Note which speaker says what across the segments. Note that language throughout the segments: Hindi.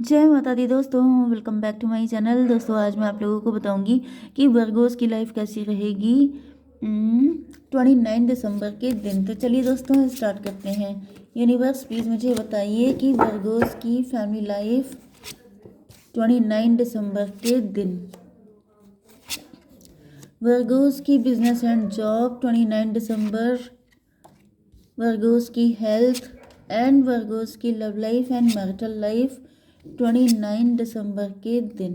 Speaker 1: जय माता दी दोस्तों, welcome back to my channel. दोस्तों आज मैं आप लोगों को बताऊंगी कि वर्गोस की लाइफ कैसी रहेगी 29 दिसंबर के दिन। तो चलिए दोस्तों स्टार्ट करते हैं। यूनिवर्स प्लीज़ मुझे बताइए कि वर्गोस की फैमिली लाइफ 29 दिसंबर के दिन, वर्गोस की business and job 29 December, Virgo's की हेल्थ एंड वर्गोस की love life and marital life 29 दिसंबर के दिन।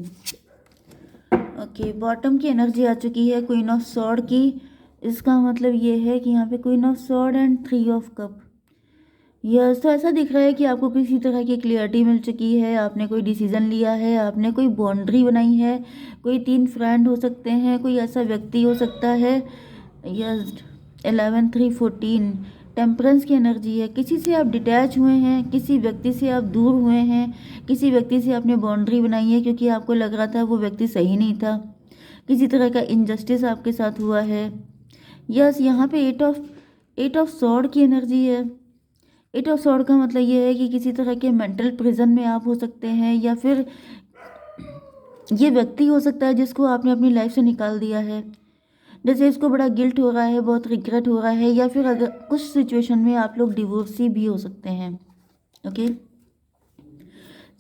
Speaker 1: ओके, बॉटम की एनर्जी आ चुकी है क्वीन ऑफ सॉर्ड की। इसका मतलब ये है कि यहाँ पे queen of sword and 3 of cup. Yes, तो ऐसा दिख रहा है कि आपको किसी तरह की क्लियरिटी मिल चुकी है, आपने कोई डिसीजन लिया है, आपने कोई बाउंड्री बनाई है। कोई 3 फ्रेंड हो सकते हैं, कोई ऐसा व्यक्ति हो सकता है। यस, 11 3 14 टेम्परेंस की एनर्जी है। किसी से आप डिटैच हुए हैं, किसी व्यक्ति से आप दूर हुए हैं, किसी व्यक्ति से आपने बाउंड्री बनाई है क्योंकि आपको लग रहा था वो व्यक्ति सही नहीं था, किसी तरह का इनजस्टिस आपके साथ हुआ है। यस, यहाँ पे एट ऑफ सॉर्ड की एनर्जी है। एट ऑफ सॉर्ड का मतलब ये है कि किसी तरह के मेंटल प्रिजन में आप हो सकते हैं, या फिर ये व्यक्ति हो सकता है जिसको आपने अपनी लाइफ से निकाल दिया है। जैसे इसको बड़ा गिल्ट हो रहा है, बहुत रिग्रेट हो रहा है, या फिर अगर कुछ सिचुएशन में आप लोग डिवोर्सी भी हो सकते हैं। ओके,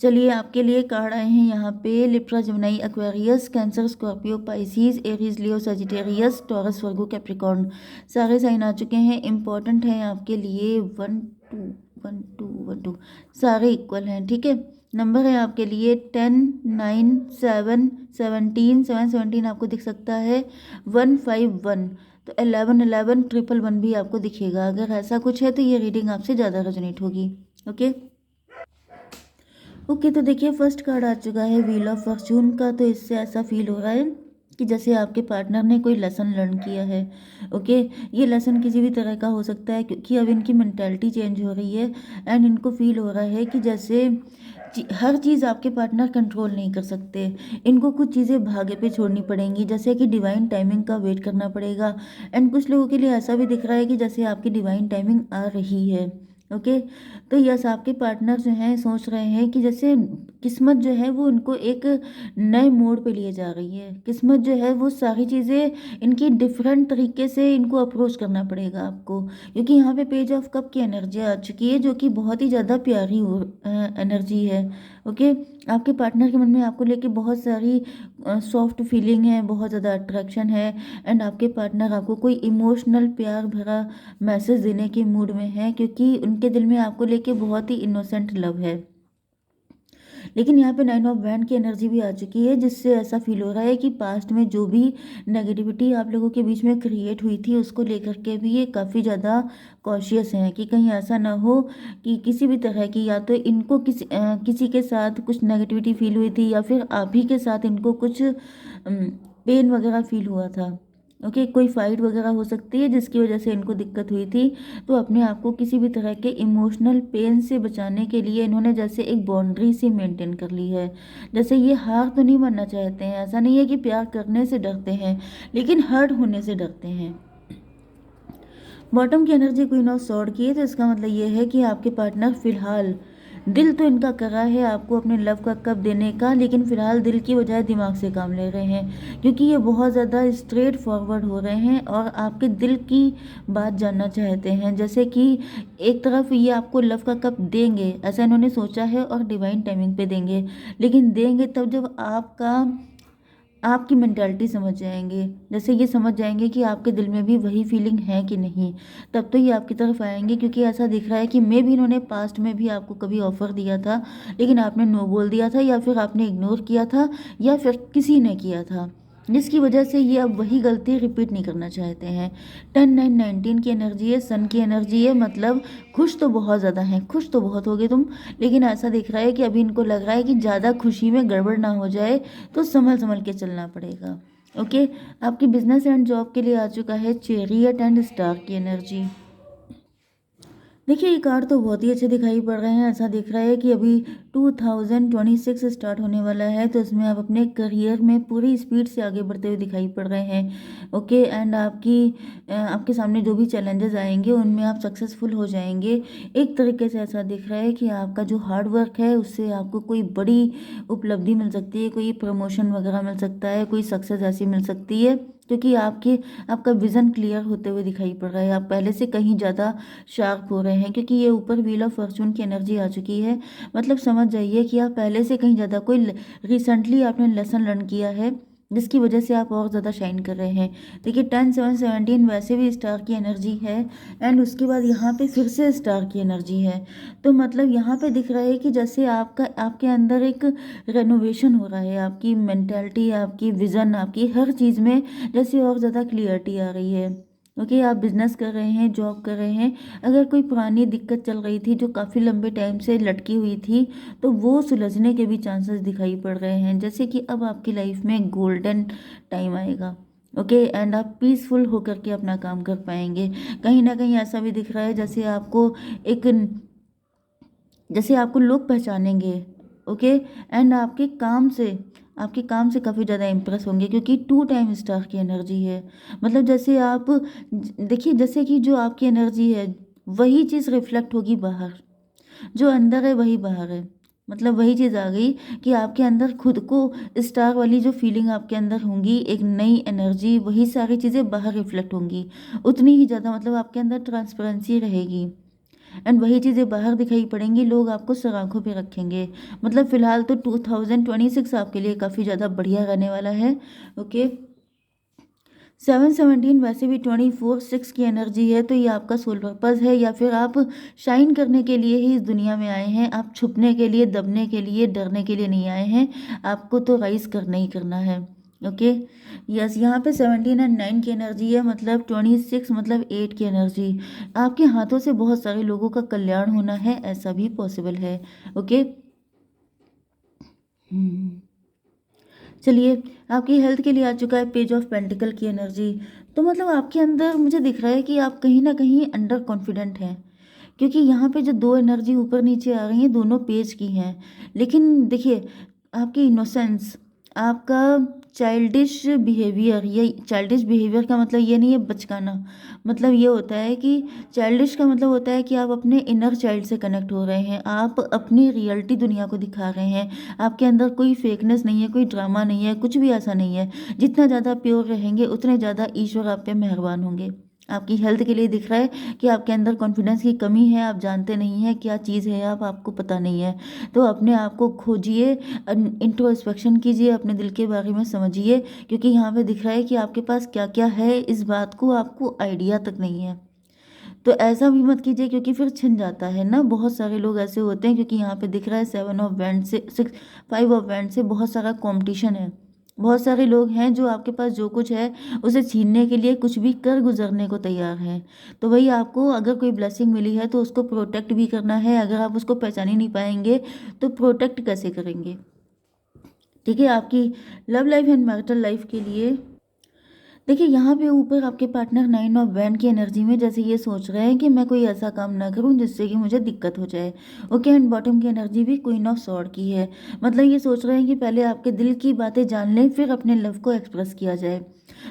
Speaker 1: चलिए आपके लिए कार्ड आए हैं यहाँ पे। Libra, Gemini, Aquarius, Cancer, Scorpio, Pisces, Aries, Leo, Sagittarius, Taurus, Virgo, Capricorn, सारे साइन आ चुके हैं। इंपॉर्टेंट है आपके लिए 1 2 1 2 1 2, सारे इक्वल हैं, ठीक है। नंबर है आपके लिए 10 9 7 17 7 17 आपको दिख सकता है 1 5 1, तो 11 11 1 1 1 भी आपको दिखेगा। अगर ऐसा कुछ है तो ये रीडिंग आपसे ज़्यादा रेजोनेट होगी। ओके ओके, तो देखिए फर्स्ट कार्ड आ चुका है व्हील ऑफ फॉर्चून का। तो इससे ऐसा फील हो रहा है कि जैसे आपके पार्टनर ने कोई लेसन लर्न किया है। ओके, ये लेसन किसी भी तरह का हो सकता है क्योंकि अब इनकी मेंटालिटी चेंज हो रही है एंड इनको फील हो रहा है कि जैसे हर चीज़ आपके पार्टनर कंट्रोल नहीं कर सकते। इनको कुछ चीज़ें भाग्य पे छोड़नी पड़ेंगी, जैसे कि डिवाइन टाइमिंग का वेट करना पड़ेगा। एंड कुछ लोगों के लिए ऐसा भी दिख रहा है कि जैसे आपकी डिवाइन टाइमिंग आ रही है। ओके, तो यस, आपके पार्टनर जो हैं सोच रहे हैं कि जैसे किस्मत जो है वो उनको एक नए मोड़ पे लिए जा रही है। किस्मत जो है वो सारी चीज़ें इनकी डिफरेंट तरीके से इनको अप्रोच करना पड़ेगा आपको, क्योंकि यहाँ पे पेज ऑफ कप की एनर्जी आ चुकी है जो कि बहुत ही ज़्यादा प्यारी एनर्जी है। ओके, आपके पार्टनर के मन में आपको लेके बहुत सारी सॉफ्ट फीलिंग है, बहुत ज़्यादा अट्रैक्शन है। एंड आपके पार्टनर आपको कोई इमोशनल प्यार भरा मैसेज देने के मूड में है क्योंकि उनके दिल में आपको लेके बहुत ही इनोसेंट लव है। लेकिन यहाँ पे 9 ऑफ वैंड की एनर्जी भी आ चुकी है जिससे ऐसा फील हो रहा है कि पास्ट में जो भी नेगेटिविटी आप लोगों के बीच में क्रिएट हुई थी उसको लेकर के भी ये काफ़ी ज़्यादा कॉशियस हैं कि कहीं ऐसा ना हो कि किसी भी तरह की, या तो इनको किसी के साथ कुछ नेगेटिविटी फील हुई थी या फिर आप ही के साथ इनको कुछ पेन वगैरह फील हुआ था। ओके, कोई फाइट वगैरह हो सकती है जिसकी वजह से इनको दिक्कत हुई थी। तो अपने आप को किसी भी तरह के इमोशनल पेन से बचाने के लिए इन्होंने जैसे एक बाउंड्री सी मेंटेन कर ली है। जैसे ये हार तो नहीं मानना चाहते हैं, ऐसा नहीं है कि प्यार करने से डरते हैं, लेकिन हर्ट होने से डरते हैं। बॉटम की एनर्जी क्वीन ऑफ सॉर्ड की है, तो इसका मतलब ये है कि आपके पार्टनर फिलहाल, दिल तो इनका कर रहा है आपको अपने लव का कप देने का, लेकिन फिलहाल दिल की बजाय दिमाग से काम ले रहे हैं क्योंकि ये बहुत ज़्यादा स्ट्रेट फॉरवर्ड हो रहे हैं और आपके दिल की बात जानना चाहते हैं। जैसे कि एक तरफ ये आपको लव का कप देंगे, ऐसा इन्होंने सोचा है, और डिवाइन टाइमिंग पे देंगे, लेकिन देंगे तब जब आपकी मेंटालिटी समझ जाएंगे। जैसे ये समझ जाएंगे कि आपके दिल में भी वही फीलिंग है कि नहीं, तब तो ये आपकी तरफ आएंगे। क्योंकि ऐसा दिख रहा है कि मे भी इन्होंने पास्ट में भी आपको कभी ऑफर दिया था लेकिन आपने नो बोल दिया था, या फिर आपने इग्नोर किया था, या फिर किसी ने किया था, जिसकी वजह से ये अब वही गलती रिपीट नहीं करना चाहते हैं। 10 9 19 की एनर्जी है, सन की एनर्जी है, मतलब खुश तो बहुत ज़्यादा हैं, खुश तो बहुत हो गए तुम, लेकिन ऐसा दिख रहा है कि अभी इनको लग रहा है कि ज़्यादा खुशी में गड़बड़ ना हो जाए, तो संभल संभल के चलना पड़ेगा। ओके, आपकी बिजनेस एंड जॉब के लिए आ चुका है चेरियट एंड स्टार की एनर्जी। देखिए ये कार्ड तो बहुत ही अच्छे दिखाई पड़ रहे हैं। ऐसा दिख रहा है कि अभी 2026 स्टार्ट होने वाला है, तो इसमें आप अपने करियर में पूरी स्पीड से आगे बढ़ते हुए दिखाई पड़ रहे हैं। ओके, एंड आपके सामने जो भी चैलेंजेस आएंगे उनमें आप सक्सेसफुल हो जाएंगे। एक तरीके से ऐसा दिख रहा है कि आपका जो हार्ड वर्क है उससे आपको कोई बड़ी उपलब्धि मिल सकती है, कोई प्रमोशन वगैरह मिल सकता है, कोई सक्सेस ऐसी मिल सकती है, क्योंकि आपका विजन क्लियर होते हुए दिखाई पड़ रहा है। आप पहले से कहीं ज़्यादा शार्प हो रहे हैं, क्योंकि ये ऊपर व्हील ऑफ फॉर्चून की एनर्जी आ चुकी है। मतलब समझ जाइए कि आप पहले से कहीं ज़्यादा कोई रिसेंटली आपने लेसन लर्न किया है, जिसकी वजह से आप और ज़्यादा शाइन कर रहे हैं। देखिए 10 7 17 वैसे भी स्टार की एनर्जी है, एंड उसके बाद यहाँ पे फिर से स्टार की एनर्जी है। तो मतलब यहाँ पे दिख रहा है कि जैसे आपके अंदर एक रेनोवेशन हो रहा है, आपकी मेंटालिटी, आपकी विज़न, आपकी हर चीज़ में जैसे और ज़्यादा क्लियरिटी आ रही है। ओके, आप बिजनेस कर रहे हैं, जॉब कर रहे हैं, अगर कोई पुरानी दिक्कत चल रही थी जो काफ़ी लंबे टाइम से लटकी हुई थी, तो वो सुलझने के भी चांसेस दिखाई पड़ रहे हैं। जैसे कि अब आपकी लाइफ में गोल्डन टाइम आएगा। ओके, एंड आप पीसफुल होकर के अपना काम कर पाएंगे। कहीं ना कहीं ऐसा भी दिख रहा है एक जैसे आपको लोग पहचानेंगे। ओके, एंड आपके काम से काफ़ी ज़्यादा इम्प्रेस होंगे, क्योंकि 2 टाइम स्टार की एनर्जी है। मतलब जैसे आप देखिए, जैसे कि जो आपकी एनर्जी है वही चीज़ रिफ्लेक्ट होगी बाहर, जो अंदर है वही बाहर है। मतलब वही चीज़ आ गई कि आपके अंदर खुद को स्टार वाली जो फीलिंग आपके अंदर होंगी, एक नई एनर्जी, वही सारी चीज़ें बाहर रिफ्लेक्ट होंगी उतनी ही ज़्यादा। मतलब आपके अंदर ट्रांसपेरेंसी रहेगी, एंड वही चीज़ें बाहर दिखाई पड़ेंगी, लोग आपको सराखों पे रखेंगे। मतलब फिलहाल तो 2026 आपके लिए काफ़ी ज़्यादा बढ़िया रहने वाला है। ओके, 7 17 वैसे भी 24 6 की एनर्जी है, तो ये आपका सोल पर्पज़ है, या फिर आप शाइन करने के लिए ही इस दुनिया में आए हैं। आप छुपने के लिए, दबने के लिए, डरने के लिए नहीं आए हैं। आपको तो राइज करना ही करना है। ओके, यस, यहाँ पे 17 एंड 9 की एनर्जी है, मतलब 26 मतलब 8 की एनर्जी। आपके हाथों से बहुत सारे लोगों का कल्याण होना है, ऐसा भी पॉसिबल है। ओके, चलिए, आपकी हेल्थ के लिए आ चुका है पेज ऑफ पेंटिकल की एनर्जी। तो मतलब आपके अंदर मुझे दिख रहा है कि आप कहीं ना कहीं अंडर कॉन्फिडेंट हैं, क्योंकि यहाँ पे जो दो एनर्जी ऊपर नीचे आ रही हैं दोनों पेज की हैं। लेकिन देखिए, आपकी इनोसेंस, आपका चाइल्डिश बिहेवियर का मतलब ये नहीं है बचकाना। मतलब ये होता है कि चाइल्डिश का मतलब होता है कि आप अपने इनर चाइल्ड से कनेक्ट हो रहे हैं, आप अपनी रियलिटी दुनिया को दिखा रहे हैं। आपके अंदर कोई फेकनेस नहीं है, कोई ड्रामा नहीं है, कुछ भी ऐसा नहीं है। जितना ज़्यादा प्योर रहेंगे उतने ज़्यादा ईश्वर आप पे मेहरबान होंगे। आपकी हेल्थ के लिए दिख रहा है कि आपके अंदर कॉन्फिडेंस की कमी है, आप जानते नहीं हैं क्या चीज़ है, आपको पता नहीं है। तो अपने आप को खोजिए, इंट्रोस्पेक्शन कीजिए, अपने दिल के बारे में समझिए, क्योंकि यहाँ पे दिख रहा है कि आपके पास क्या क्या है, इस बात को आपको आइडिया तक नहीं है। तो ऐसा भी मत कीजिए, क्योंकि फिर छिन जाता है ना। बहुत सारे लोग ऐसे होते हैं, क्योंकि यहाँ पे दिख रहा है 7 ऑफ वैंड से 5 ऑफ वैंड से बहुत सारा कंपटीशन है। बहुत सारे लोग हैं जो आपके पास जो कुछ है उसे छीनने के लिए कुछ भी कर गुजरने को तैयार हैं। तो वही, आपको अगर कोई ब्लेसिंग मिली है तो उसको प्रोटेक्ट भी करना है। अगर आप उसको पहचान ही नहीं पाएंगे तो प्रोटेक्ट कैसे करेंगे? ठीक है, आपकी love life and marital life के लिए देखिए, यहाँ पे ऊपर आपके पार्टनर 9 ऑफ वैंड की एनर्जी में जैसे ये सोच रहे हैं कि मैं कोई ऐसा काम ना करूं जिससे कि मुझे दिक्कत हो जाए। ओके, एंड बॉटम की एनर्जी भी क्वीन ऑफ सॉर्ड की है। मतलब ये सोच रहे हैं कि पहले आपके दिल की बातें जान लें, फिर अपने लव को एक्सप्रेस किया जाए।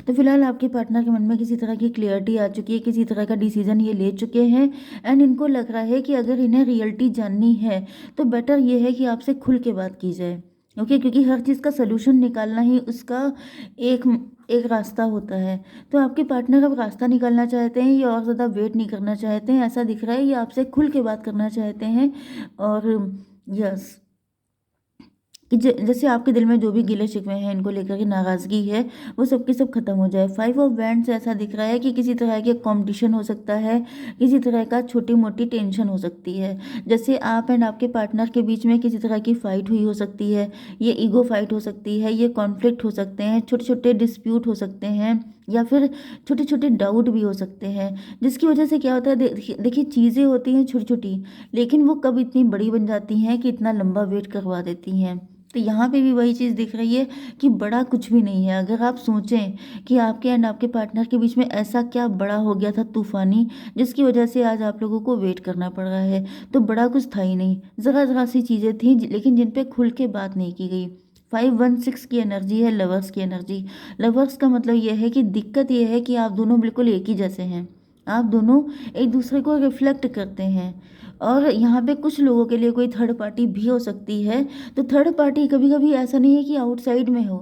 Speaker 1: तो फिलहाल आपके पार्टनर के मन में किसी तरह की क्लियरिटी आ चुकी है, किसी तरह का डिसीजन ये ले चुके हैं, एंड इनको लग रहा है कि अगर इन्हें रियलिटी जाननी है तो बेटर ये है कि आपसे खुल के बात की जाए। ओके, क्योंकि हर चीज़ का सलूशन निकालना ही उसका एक एक रास्ता होता है। तो आपके पार्टनर अब रास्ता निकालना चाहते हैं, ये और ज़्यादा वेट नहीं करना चाहते हैं। ऐसा दिख रहा है ये आपसे खुल के बात करना चाहते हैं। और यस, कि जैसे आपके दिल में जो भी गिले शिकवे हैं, इनको लेकर के नाराज़गी है, वो सब की सब खत्म हो जाए। 5 ऑफ वैंड से ऐसा दिख रहा है कि किसी तरह के कंपटीशन हो सकता है, किसी तरह का छोटी मोटी टेंशन हो सकती है। जैसे आप एंड आपके पार्टनर के बीच में किसी तरह की फाइट हुई हो सकती है, ये ईगो फाइट हो सकती है, ये कॉन्फ्लिक्ट हो सकते हैं, छोटे छोटे डिस्प्यूट हो सकते हैं, या फिर छोटे छोटे डाउट भी हो सकते हैं। जिसकी वजह से क्या होता है, देखिए चीज़ें होती हैं छोटी छोटी, लेकिन वो कब इतनी बड़ी बन जाती हैं कि इतना लंबा वेट करवा देती हैं। तो यहाँ पे भी वही चीज़ दिख रही है कि बड़ा कुछ भी नहीं है। अगर आप सोचें कि आपके एंड आपके पार्टनर के बीच में ऐसा क्या बड़ा हो गया था तूफानी, जिसकी वजह से आज आप लोगों को वेट करना पड़ रहा है, तो बड़ा कुछ था ही नहीं। ज़रा ज़रा सी चीज़ें थी लेकिन जिन पे खुल के बात नहीं की गई। 516 की एनर्जी है लवर्स की एनर्जी। लवर्स का मतलब यह है कि दिक्कत यह है कि आप दोनों बिल्कुल एक ही जैसे हैं। आप दोनों एक दूसरे को रिफ्लेक्ट करते हैं। और यहाँ पे कुछ लोगों के लिए कोई थर्ड पार्टी भी हो सकती है। तो थर्ड पार्टी कभी कभी ऐसा नहीं है कि आउटसाइड में हो,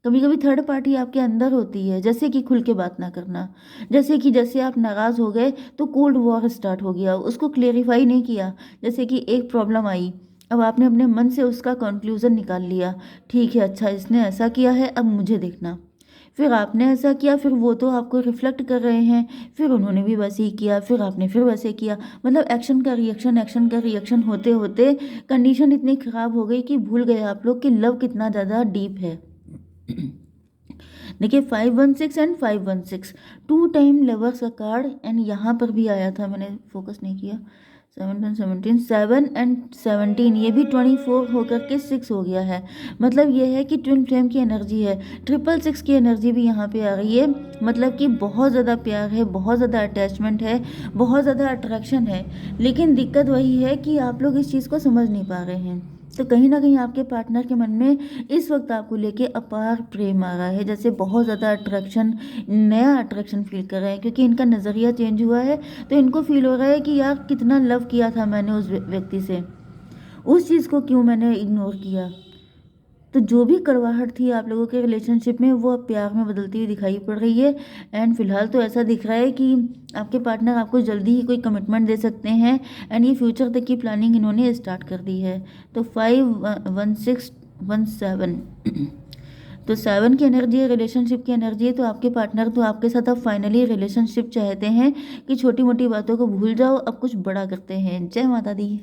Speaker 1: कभी कभी थर्ड पार्टी आपके अंदर होती है। जैसे कि खुल के बात ना करना, जैसे आप नाराज़ हो गए तो कोल्ड वॉर स्टार्ट हो गया, उसको क्लेरिफाई नहीं किया। जैसे कि एक प्रॉब्लम आई, अब आपने अपने मन से उसका कंक्लूज़न निकाल लिया, ठीक है अच्छा इसने ऐसा किया है अब मुझे देखना। फिर आपने ऐसा किया, फिर वो तो आपको रिफ्लेक्ट कर रहे हैं, फिर उन्होंने भी वैसे ही किया, फिर आपने फिर वैसे किया। मतलब एक्शन का रिएक्शन होते होते कंडीशन इतनी ख़राब हो गई कि भूल गए आप लोग कि लव कितना ज़्यादा डीप है। देखिए 516 एंड 516 टू टाइम लवर्स का कार्ड, एंड यहाँ पर भी आया था, मैंने फोकस नहीं किया। 7 एंड 17, 7 एंड 17, ये भी 24 होकर के 6 हो गया है। मतलब ये है कि ट्विन फ्लेम की एनर्जी है। 666 की एनर्जी भी यहाँ पे आ रही है। मतलब कि बहुत ज़्यादा प्यार है, बहुत ज़्यादा अटैचमेंट है, बहुत ज़्यादा अट्रैक्शन है। लेकिन दिक्कत वही है कि आप लोग इस चीज़ को समझ नहीं पा रहे हैं। तो कहीं ना कहीं आपके पार्टनर के मन में इस वक्त आपको लेके अपार प्रेम आ रहा है, जैसे बहुत ज़्यादा अट्रैक्शन, नया अट्रैक्शन फील कर रहे हैं, क्योंकि इनका नज़रिया चेंज हुआ है। तो इनको फील हो रहा है कि यार कितना लव किया था मैंने उस व्यक्ति से, उस चीज़ को क्यों मैंने इग्नोर किया। तो जो भी कड़वाहट थी आप लोगों के रिलेशनशिप में, वो अब प्यार में बदलती हुई दिखाई पड़ रही है। एंड फिलहाल तो ऐसा दिख रहा है कि आपके पार्टनर आपको जल्दी ही कोई कमिटमेंट दे सकते हैं। एंड ये फ्यूचर तक की प्लानिंग इन्होंने स्टार्ट कर दी है। तो 51617 तो 7 की एनर्जी है, रिलेशनशिप की एनर्जी है। तो आपके पार्टनर तो आपके साथ अब फाइनली रिलेशनशिप चाहते हैं कि छोटी मोटी बातों को भूल जाओ, अब कुछ बड़ा करते हैं। जय माता दी।